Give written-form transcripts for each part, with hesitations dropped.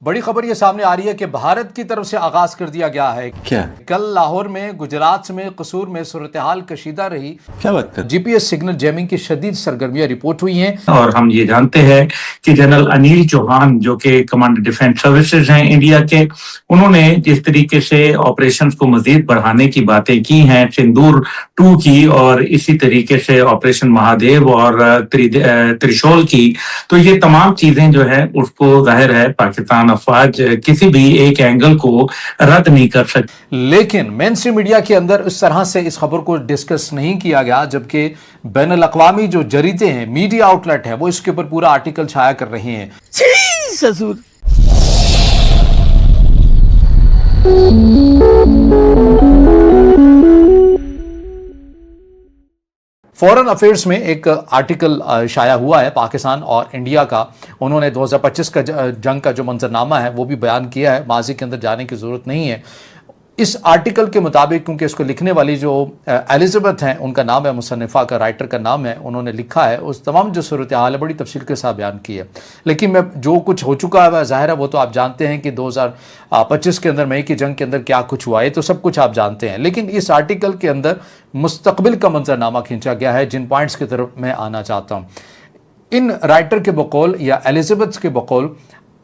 बड़ी खबर ये सामने आ रही है कि भारत की तरफ से आगाज कर दिया गया है। क्या? कल लाहौर में, गुजरात में, कसूर में सूरत हाल कशीदा रही। क्या बात कर? जीपीएस सिग्नल जैमिंग की शदीद सरगर्मियां रिपोर्ट हुई हैं। और हम ये जानते हैं कि जनरल अनिल चौहान जो कि कमांडर डिफेंस सर्विसेज हैं इंडिया के, उन्होंने जिस तरीके से ऑपरेशंस को मजीद बढ़ाने की बातें की हैं, सिंदूर 2 की और इसी तरीके से ऑपरेशन महादेव और त्रिशूल की, तो ये तमाम चीजें जो है उसको जाहिर है पाकिस्तान अफवाज किसी भी एक एंगल को रद्द नहीं कर सकते। लेकिन मेन स्ट्रीम मीडिया के अंदर इस तरह से इस खबर को डिस्कस नहीं किया गया, जबकि बैनुल अक़वामी जो जरीदे हैं, मीडिया आउटलेट है, वो इसके ऊपर पूरा आर्टिकल छाया कर रहे हैं। ससुर फॉरेन अफेयर्स में एक आर्टिकल शाया हुआ है पाकिस्तान और इंडिया का। उन्होंने 2025 का जंग का जो मंजरनामा है वो भी बयान किया है, माजी के अंदर जाने की ज़रूरत नहीं है। इस आर्टिकल के मुताबिक, क्योंकि इसको लिखने वाली जो एलिज़ाबेथ हैं, उनका नाम है, मुसन्निफ़ा का, राइटर का नाम है, उन्होंने लिखा है, उस तमाम जो सूरत हाल है बड़ी तफसील के साथ बयान की है। लेकिन मैं जो कुछ हो चुका है वह ज़ाहिर है वो तो आप जानते हैं कि 2025 के अंदर मई की जंग के अंदर क्या कुछ हुआ है, तो सब कुछ आप जानते हैं। लेकिन इस आर्टिकल के अंदर मुस्तकबिल का मंजरनामा खींचा गया है, जिन पॉइंट्स की तरफ मैं आना चाहता हूँ। इन राइटर के बकौल या एलिज़ाबेथ के बकौल,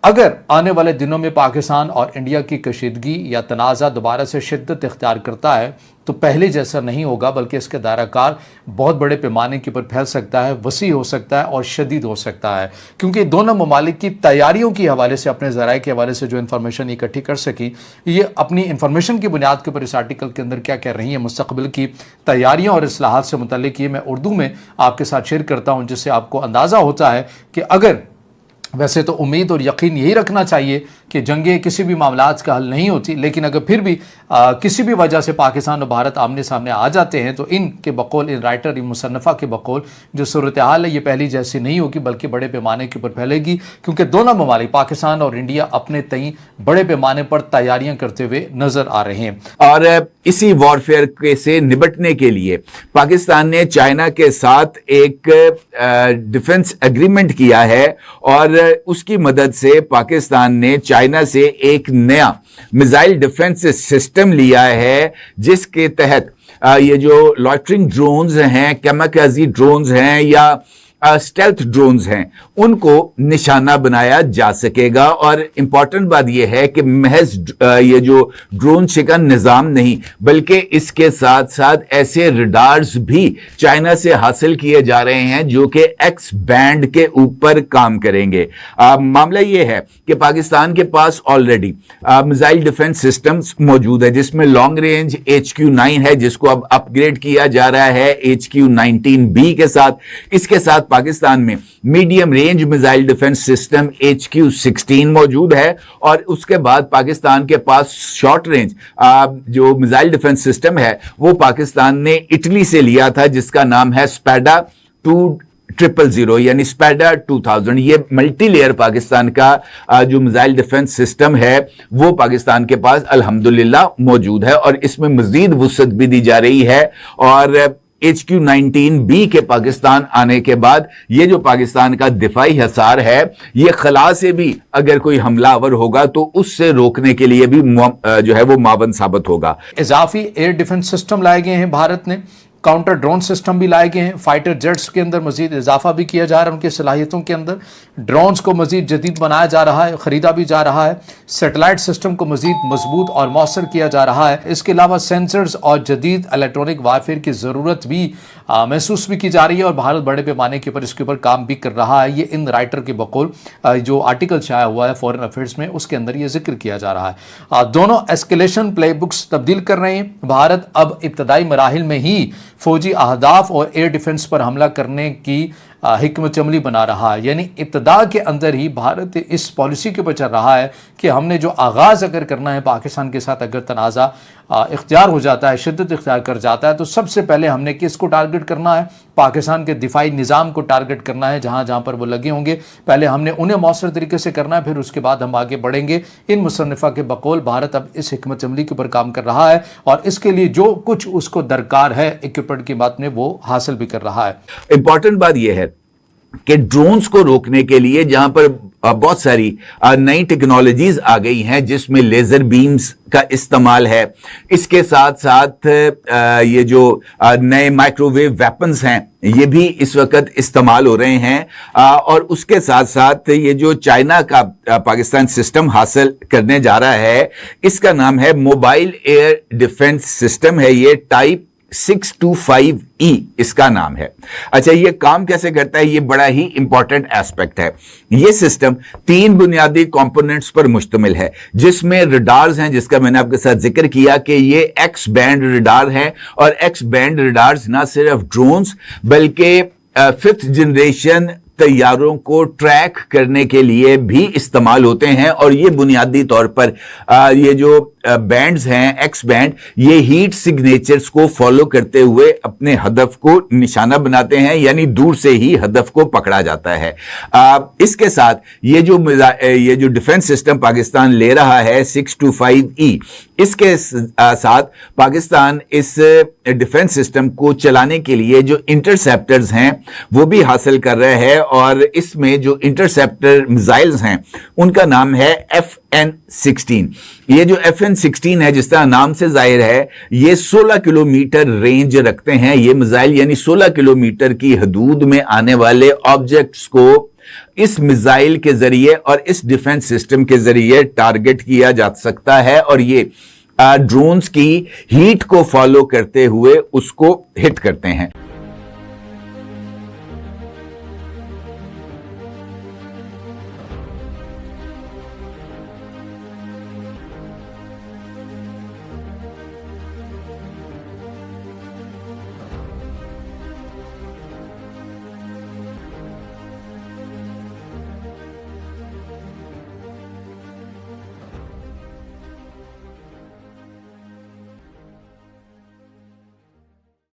अगर आने वाले दिनों में पाकिस्तान और इंडिया की कशीदगी या तनाज़ा दोबारा से शिद्दत इख्तियार करता है तो पहले जैसा नहीं होगा, बल्कि इसके दायरा कार बहुत बड़े पैमाने के ऊपर फैल सकता है, वसी हो सकता है और शदीद हो सकता है। क्योंकि दोनों ममालिक की तैयारियों के हवाले से, अपने ज़राए के हवाले से जो इन्फॉर्मेशन इकट्ठी कर सकी, ये अपनी इन्फॉर्मेशन की बुनियाद के ऊपर इस आर्टिकल के अंदर क्या कह रही है मुस्तकबिल की तैयारियों और इस्लाहात से मुतल्लिक, ये मैं उर्दू में आपके साथ शेयर करता हूँ, जिससे आपको अंदाज़ा होता है कि अगर, वैसे तो उम्मीद और यकीन यही रखना चाहिए कि जंगें किसी भी मामलात का हल नहीं होती, लेकिन अगर फिर भी किसी भी वजह से पाकिस्तान और भारत आमने सामने आ जाते हैं तो इनके बकौल, इन राइटर, इन मुसन्नफ़ा के बकौल, जो सूरत हाल है ये पहली जैसी नहीं होगी, बल्कि बड़े पैमाने के ऊपर फैलेगी। क्योंकि दोनों ममालिक, पाकिस्तान और इंडिया, अपने तई बड़े पैमाने पर तैयारियां करते हुए नजर आ रहे हैं। और इसी वॉरफेयर से निपटने के लिए पाकिस्तान ने चाइना के साथ एक डिफेंस एग्रीमेंट किया है और उसकी मदद से पाकिस्तान ने चाइना से एक नया मिसाइल डिफेंस सिस्टम लिया है, जिसके तहत ये जो लॉइटरिंग ड्रोन्स हैं, कैमाकाजी ड्रोन्स हैं या स्टेल्थ ड्रोन्स हैं, उनको निशाना बनाया जा सकेगा। और इंपॉर्टेंट बात यह है कि महज ये जो ड्रोन शिकन निज़ाम नहीं, बल्कि इसके साथ साथ ऐसे रडार्स भी चाइना से हासिल किए जा रहे हैं जो कि एक्स बैंड के ऊपर काम करेंगे। मामला यह है कि पाकिस्तान के पास ऑलरेडी मिसाइल डिफेंस सिस्टम्स मौजूद है, जिसमें लॉन्ग रेंज HQ-9 है, जिसको अब अपग्रेड किया जा रहा है HQ-19B के साथ। इसके साथ पाकिस्तान में medium range missile defence system HQ-16 मौजूद है और उसके बाद पाकिस्तान के पास शॉर्ट रेंज जो मिसाइल डिफेंस सिस्टम है वो पाकिस्तान ने इटली से लिया था, जिसका नाम है स्पैडा 2000 यानी स्पैडा 2000। ये मल्टी लेयर पाकिस्तान का जो मिसाइल डिफेंस सिस्टम है वो पाकिस्तान के पास अल्हम्दुलिल्लाह मौजूद है और इसमें मजीद वुसअत भी दी जा रही है। और HQ-19B के पाकिस्तान आने के बाद ये जो पाकिस्तान का दिफाई हसार है, ये खला से भी अगर कोई हमलावर होगा तो उससे रोकने के लिए भी जो है वो मावन साबित होगा। इजाफी एयर डिफेंस सिस्टम लाए गए हैं भारत ने, काउंटर ड्रोन सिस्टम भी लाए गए हैं, फाइटर जेट्स के अंदर मजीद इजाफा भी किया जा रहा है, उनकी सलाहियतों के अंदर ड्रोन्स को मजीद जदीद बनाया जा रहा है, ख़रीदा भी जा रहा है, सेटेलाइट सिस्टम को मजीद मजबूत और मौसर किया जा रहा है। इसके अलावा सेंसर्स और जदीद इलेक्ट्रॉनिक वारफेयर की ज़रूरत भी महसूस भी की जा रही है और भारत बड़े पैमाने के ऊपर इसके ऊपर काम भी कर रहा है। ये इन राइटर के बकौल जो आर्टिकल छाया हुआ है फॉरेन अफेयर्स में, उसके अंदर ये जिक्र किया जा रहा है। दोनों एस्केलेशन प्ले बुक्स तब्दील कर रहे हैं। भारत अब इब्तदाई मराहिल में ही फौजी अहदाफ और एयर डिफेंस पर हमला करने की हिकमत अमली बना रहा है, यानी इब्तदा के अंदर ही भारत इस पॉलिसी के ऊपर चल रहा है कि हमने जो आगाज़ अगर करना है पाकिस्तान के साथ, अगर तनाज़ा इख्तियार हो जाता है, शिद्दत इख्तियार कर जाता है, तो सबसे पहले हमने किसको टारगेट करना है? पाकिस्तान के दिफाई निज़ाम को टारगेट करना है। जहाँ जहाँ पर वो लगे होंगे पहले हमने उन्हें मौसर तरीके से करना है, फिर उसके बाद हम आगे बढ़ेंगे। इन मुसन्निफ़ा के बकौल भारत अब इस हिकमत अमली के ऊपर काम कर रहा है और इसके लिए जो कुछ उसको दरकार है इक्विपमेंट की बात में, वो हासिल भी कर रहा है। इंपॉर्टेंट बात यह है कि ड्रोन्स को रोकने के लिए जहां पर बहुत सारी नई टेक्नोलॉजीज आ गई हैं जिसमें लेजर बीम्स का इस्तेमाल है, इसके साथ साथ ये जो नए माइक्रोवेव वेपन्स हैं ये भी इस वक्त इस्तेमाल हो रहे हैं, और उसके साथ साथ ये जो चाइना का पाकिस्तान सिस्टम हासिल करने जा रहा है इसका नाम है मोबाइल एयर डिफेंस सिस्टम है, ये टाइप 625E इसका नाम है। अच्छा, ये काम कैसे करता है, ये बड़ा ही इंपॉर्टेंट एस्पेक्ट है। ये सिस्टम 3 बुनियादी कंपोनेंट्स पर मुश्तमिल है, जिसमें रडार्स हैं, जिसका मैंने आपके साथ जिक्र किया कि ये एक्स बैंड रडार हैं, और एक्स बैंड रडार्स ना सिर्फ ड्रोन्स बल्कि 5th जनरेशन तैयारों को ट्रैक करने के लिए भी इस्तेमाल होते हैं। और ये बुनियादी तौर पर ये जो बैंड्स हैं एक्स बैंड, ये हीट सिग्नेचर्स को फॉलो करते हुए अपने हदफ को निशाना बनाते हैं, यानी दूर से ही हदफ को पकड़ा जाता है। इसके साथ ये जो डिफेंस सिस्टम पाकिस्तान ले रहा है 625E, इसके साथ पाकिस्तान इस डिफेंस सिस्टम को चलाने के लिए जो इंटरसेप्टर्स हैं वो भी हासिल कर रहे हैं, और इसमें जो इंटरसेप्टर मिसाइल्स हैं उनका नाम है FN-16। ये जो FN-16 है, जिस तरह नाम से जाहिर है, ये 16 किलोमीटर रेंज रखते हैं ये मिसाइल, यानी 16 किलोमीटर की हदूद में आने वाले ऑब्जेक्ट्स को इस मिसाइल के जरिए और इस डिफेंस सिस्टम के जरिए टारगेट किया जा सकता है, और ये ड्रोन्स की हीट को फॉलो करते हुए उसको हिट करते हैं।